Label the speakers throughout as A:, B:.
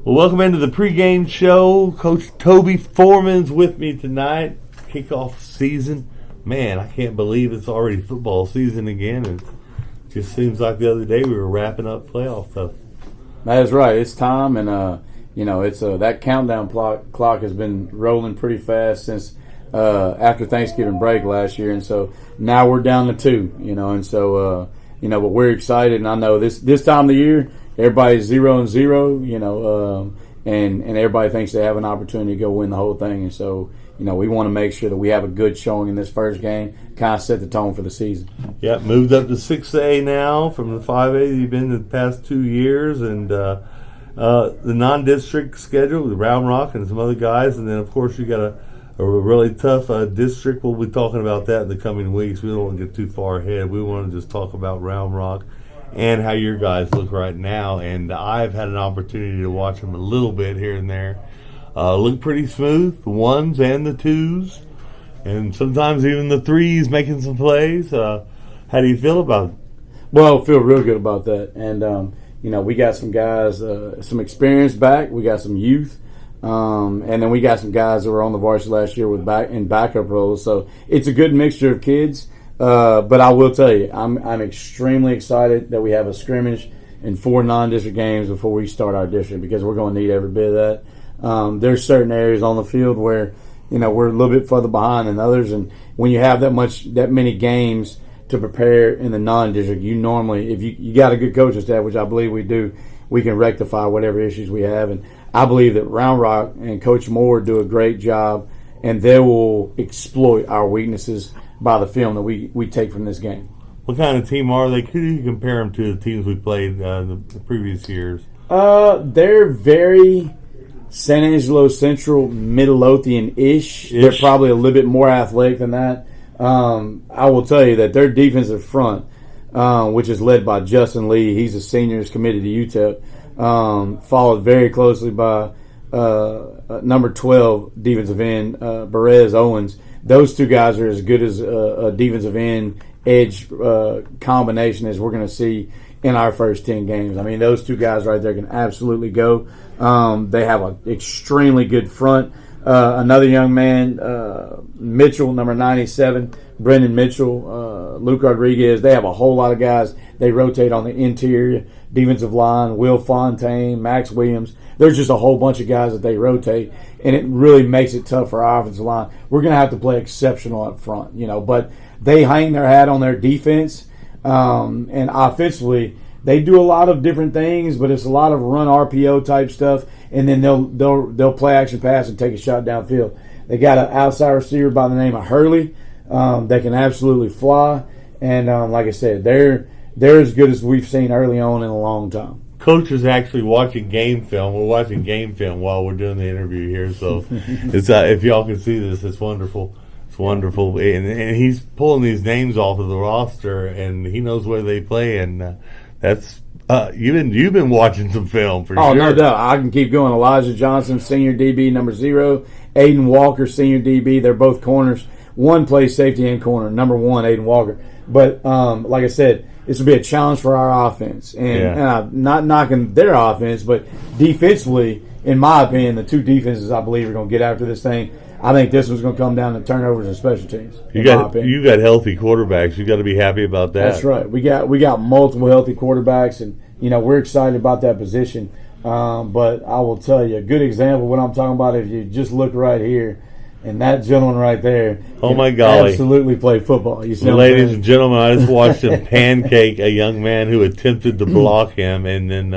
A: Well, welcome into the pregame show. Coach Toby Foreman's with me tonight. Kickoff season. Man, I can't believe it's already football season again. It just seems like the other day we were wrapping up playoff stuff.
B: That is right. It's time, and it's that countdown clock has been rolling pretty fast since after Thanksgiving break last year, and so now we're down to two. But we're excited, and I know this time of the year everybody's 0-0. And everybody thinks they have an opportunity to go win the whole thing, and so we want to make sure that we have a good showing in this first game, kind of set the tone for the season.
A: Yeah, moved up to 6A now from the 5A you've been in the past 2 years, and the non-district schedule with Round Rock and some other guys, and then of course you got a really tough district. We'll be talking about that in the coming weeks. We don't want to get too far ahead. We want to just talk about Round Rock and how your guys look right now. And I've had an opportunity to watch them a little bit here and there. Look pretty smooth, the ones and the twos, and sometimes even the threes making some plays. How do you feel about it?
B: Well, I feel real good about that. And, we got some guys, some experience back. We got some youth. And then we got some guys that were on the varsity last year in backup roles. So it's a good mixture of kids. But I will tell you, I'm extremely excited that we have a scrimmage and 4 non-district games before we start our district, because we're going to need every bit of that. There's certain areas on the field where we're a little bit further behind than others, and when you have that many games to prepare in the non-district, you normally, if you got a good coaching staff, which I believe we do, we can rectify whatever issues we have. And I believe that Round Rock and Coach Moore do a great job, and they will exploit our weaknesses by the film that we take from this game.
A: What kind of team are they? Who do you compare them to the teams we played the previous years?
B: They're very San Angelo Central, Midlothian-ish. They're probably a little bit more athletic than that. I will tell you that their defensive front, which is led by Justin Lee, he's a senior, is committed to UTEP, followed very closely by number 12 defensive end, Perez Owens. Those two guys are as good as a defensive end edge combination as we're going to see in our first 10 games. I mean, those two guys right there can absolutely go. They have an extremely good front. Another young man, Mitchell, number 97, Brendan Mitchell, Luke Rodriguez. They have a whole lot of guys. They rotate on the interior defensive line. Will Fontaine, Max Williams. There's just a whole bunch of guys that they rotate, and it really makes it tough for our offensive line. We're going to have to play exceptional up front, but they hang their hat on their defense, and offensively they do a lot of different things, but it's a lot of run RPO type stuff, and then they'll play action pass and take a shot downfield. They got an outside receiver by the name of Hurley that can absolutely fly, and like I said, they're as good as we've seen early on in a long time.
A: Coach is actually watching game film. We're watching game film while we're doing the interview here, so it's if y'all can see this, it's wonderful. It's wonderful, and he's pulling these names off of the roster, and he knows where they play, and that's you've been watching some film for sure.
B: Oh, no doubt. I can keep going. Elijah Johnson, senior DB, number 0. Aiden Walker, senior DB. They're both corners. One plays safety and corner. Number 1, Aiden Walker. But like I said, this will be a challenge for our offense. And I'm not knocking their offense, but defensively, in my opinion, the two defenses I believe are going to get after this thing. I think this one's going to come down to turnovers and special teams.
A: You got healthy quarterbacks. You got to be happy about that.
B: That's right. We got multiple healthy quarterbacks, and we're excited about that position. But I will tell you a good example of what I'm talking about. If you just look right here, and that gentleman right there,
A: oh my golly,
B: absolutely play football. You see,
A: ladies and gentlemen, I just watched him pancake a young man who attempted to block him, and then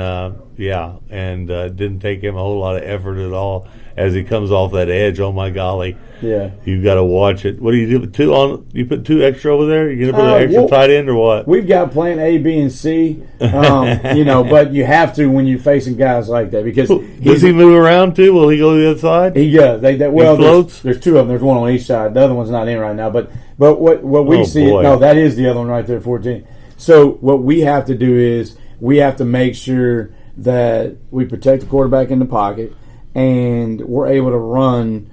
A: didn't take him a whole lot of effort at all as he comes off that edge. Oh my golly!
B: Yeah,
A: you've got to watch it. What do you do? You put 2 extra over there? You gonna put an extra tight end or what?
B: We've got plan A, B, and C. But you have to when you're facing guys like that, because
A: does he move around too? Will he go to the other side?
B: He does. He
A: floats.
B: There's 2 of them. There's one on each side. The other one's not in right now. But what we see?
A: Boy.
B: No, that is the other one right there, 14. So what we have to do is we have to make sure that we protect the quarterback in the pocket, and we're able to run,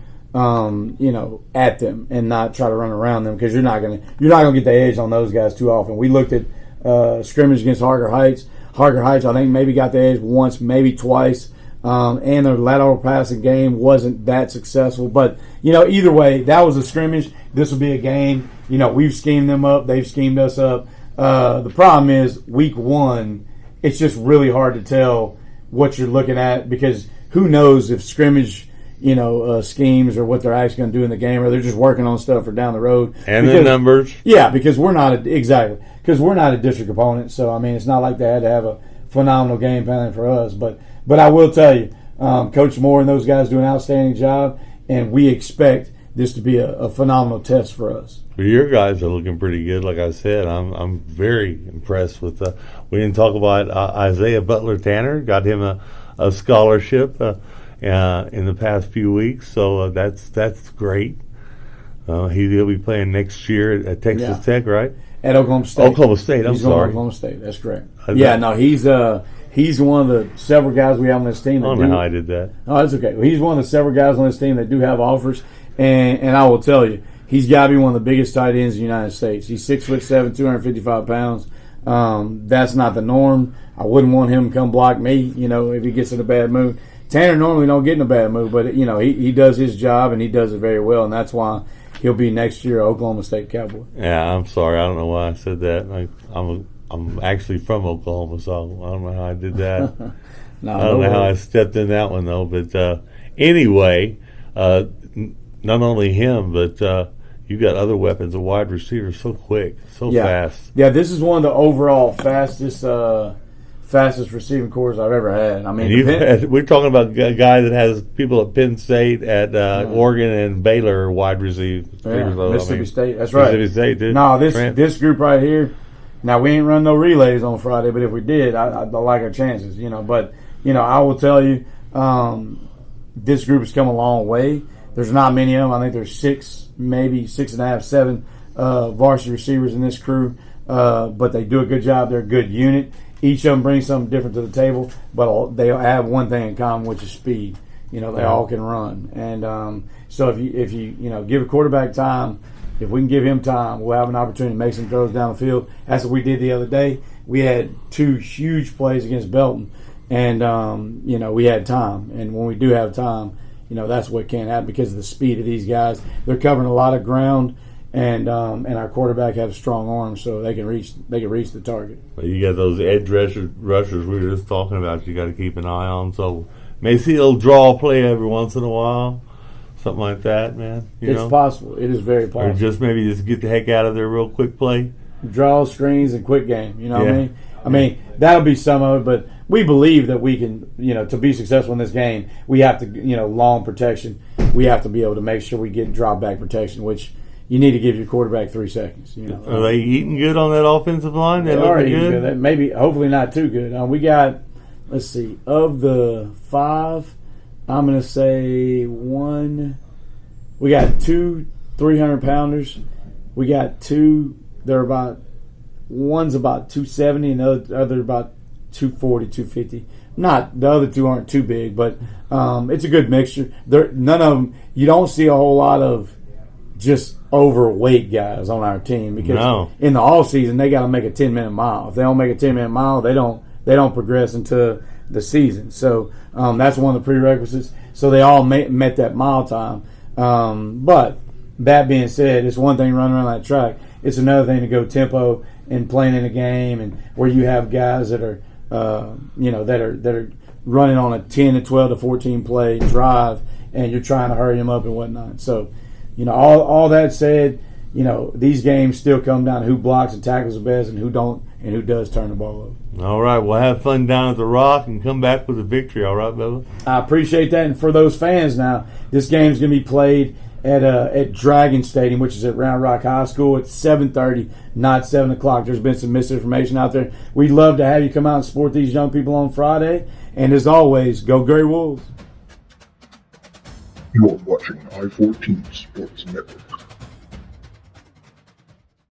B: at them and not try to run around them, because you're not gonna get the edge on those guys too often. We looked at scrimmage against Harker Heights. Harker Heights, I think, maybe got the edge once, maybe twice and their lateral passing game wasn't that successful. But, either way, that was a scrimmage. This will be a game. We've schemed them up. They've schemed us up. The problem is week one, it's just really hard to tell what you're looking at because who knows if scrimmage schemes or what they're actually going to do in the game, or they're just working on stuff for down the road.
A: And the numbers.
B: Yeah, because we're not a district opponent. So it's not like they had to have a phenomenal game plan for us. But I will tell you, Coach Moore and those guys do an outstanding job, and we expect this to be a phenomenal test for us.
A: Well, your guys are looking pretty good. Like I said, I'm very impressed with. We didn't talk about Isaiah Butler Tanner. Got him a scholarship. In the past few weeks, so that's great. He'll be playing next year at Texas Tech, right?
B: At Oklahoma State.
A: Oklahoma State. I'm sorry.
B: Oklahoma State. That's correct. He's one of the several guys we have on this team.
A: I don't know how I did that.
B: Oh, that's okay. Well, he's one of the several guys on this team that do have offers, and I will tell you, he's got to be one of the biggest tight ends in the United States. He's 6'7", 255 pounds. That's not the norm. I wouldn't want him to come block me, if he gets in a bad mood. Tanner normally don't get in a bad mood, but he does his job and he does it very well, and that's why he'll be next year Oklahoma State Cowboy.
A: Yeah, I'm sorry, I don't know why I said that. I'm actually from Oklahoma, so I don't know how I did that. I don't know how I stepped in that one though. But anyway, not only him, but you got other weapons. A wide receiver, so quick, so fast.
B: Yeah, this is one of the overall fastest receiving corps I've ever had.
A: We're talking about a guy that has people at Penn State, at Oregon, and Baylor wide receivers.
B: Mississippi State. That's right.
A: Mississippi State, dude.
B: No, this group right here. Now we ain't run no relays on Friday, but if we did, I like our chances. But I will tell you, this group has come a long way. There's not many of them. I think there's 6, maybe 6.5, 7 varsity receivers in this crew, but they do a good job. They're a good unit. Each of them brings something different to the table, but they have one thing in common, which is speed. They all can run, and so if you give a quarterback time, if we can give him time, we'll have an opportunity to make some throws down the field. That's what we did the other day. We had 2 huge plays against Belton, and we had time. And when we do have time, that's what can happen because of the speed of these guys. They're covering a lot of ground. And our quarterback has a strong arm, so they can reach the target.
A: Well, you got those edge rushers we were just talking about. You got to keep an eye on. So may see a little draw play every once in a while, something like that, man.
B: It's possible. It is very possible.
A: Or just get the heck out of there real quick play.
B: Draw, screens, and quick game. What I mean? I mean, that'll be some of it, but we believe that we can, to be successful in this game, we have to, long protection. We have to be able to make sure we get drop back protection, which you need to give your quarterback 3 seconds.
A: Are they eating good on that offensive line?
B: They are eating good. Maybe, hopefully not too good. We got, let's see, of the 5, I'm going to say 1. We got 2 300-pounders. We got 2. One's about 270 and the other about 240, 250. The other 2 aren't too big, but it's a good mixture. None of them. You don't see a whole lot of just overweight guys on our team because in the off season they got to make a 10-minute mile. If they don't make a 10-minute mile, they don't progress into the season. So that's one of the prerequisites. So they all met that mile time. But that being said, it's one thing running around that track. It's another thing to go tempo and playing in a game and where you have guys that are that are running on a 10 to 12 to 14 play drive and you're trying to hurry them up and whatnot. So all that said, these games still come down to who blocks and tackles the best and who don't and who does turn the ball over.
A: All right, we'll have fun down at the Rock and come back with a victory. All right, Bubba?
B: I appreciate that. And for those fans now, this game's going to be played at Dragon Stadium, which is at Round Rock High School. It's 7:30, not 7 o'clock. There's been some misinformation out there. We'd love to have you come out and support these young people on Friday. And as always, go Grey Wolves.
C: You are watching I-14 Sports Network.